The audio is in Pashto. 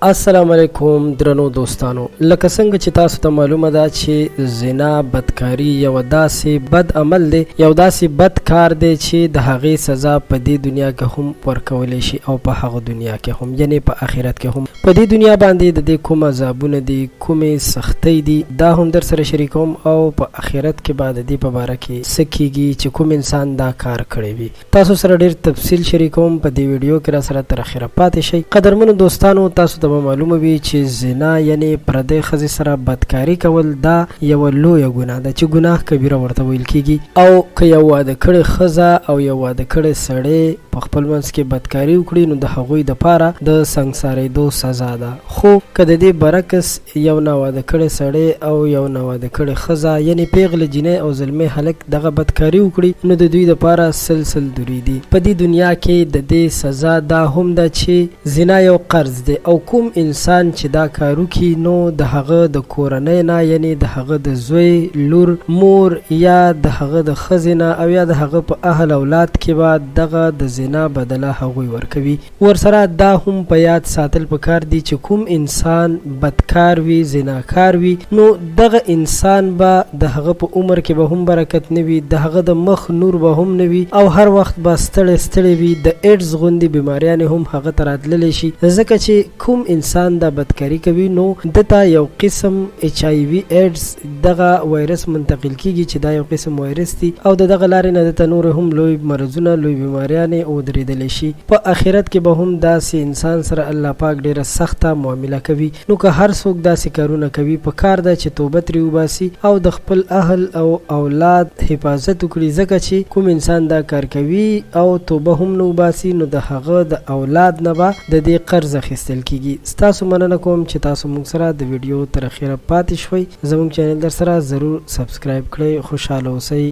السلام علیکم درنو دوستانو، لکه څنګه چې تاسو ته معلومه ده چې زنا بدکاری یو داسې بد عمل دی، یو داسې بد کار دی چې د هغې سزا په دې دنیا کې هم ورکولی شي او په هغه دنیا کې هم، یعنی په آخرت کې هم. په دې دنیا باندې د دې کوم عذابونه دي، کومې سختۍ دي، دا هم در سره شریکوم او په آخرت کې به د دې په باره کې څه کیږي چې کوم انسان دا کار کړی وي. تاسو سره ډېر تفصیل شریکوم، په دې ویډیو کې را سره تر اخره پاتې شئ. قدرمنو دوستانو، تاسو ته معلومه وي چې زنا یعنی پردی ښځې سره بدکاري کول دا یوه لویه ګناه ده چې ګناه کبیره ورته ویل کیږي. او که یو واده کړې ښځه او یو واده کړی سړی په خپل منځ کې بدکاري وکړي، نو د هغوی دپاره د سنګسارېدو سزا ده. خو که د دې برعکس یو ناواده کړی سړی او یو ناواده کړې ښځه یعنی پیغله جینۍ او زلمی هلک دغه بدکاري وکړي، نو د دوی دپاره سل دوری دي. په دې دنیا کې د دې سزا دا هم ده چې زنا یو قرض دی او کوم انسان چې دا کار وکړي نو د هغه د کورنۍ نه یعنی د هغه د زوی، لور، مور یا د هغه د ښځې نه او یا د هغه په اهل اولاد کې به دغه د زنا بدله هغوی ورکوي. ورسره دا هم په یاد ساتل پکار دي چې کوم انسان بدکار وي، زناکار وي، نو دغه انسان به د هغه په عمر کې به هم برکت نه وي، د هغه د مخ نور به هم نه وي او هر وخت به ستړی وي. د ایډز غوندې بیماریانې هم هغه ته راتللی شي، ځکه چې کوم انسان دا بدکاری کوي نو دته یو قسم HIV ایډز دغه وایرس منتقل کیږي چې دا یو قسم وایرس دی او دغه لارې نه دته نور هم لوی مرضونه، لوی بیماریانې ودرېدلی شي. په آخرت کې به هم داسې انسان سره الله پاک ډیره سخته معامله کوي. نو که هر څوک داسې کارونه کوي، په کار ده چې توبه ترې وباسي او د خپل اهل او اولاد حفاظت وکړي، ځکه چې کوم انسان دا کار کوي او توبه هم نه وباسي، نو د هغه د اولاد نه به د دې قرض اخیستل کیږي. ستاسو مننه کوم چې تاسو موږ سره د ویډیو تر اخره پاتې شوئ. زموږ چینل در سره ضرور سبسکرایب کړئ. خوشحاله اوسئ.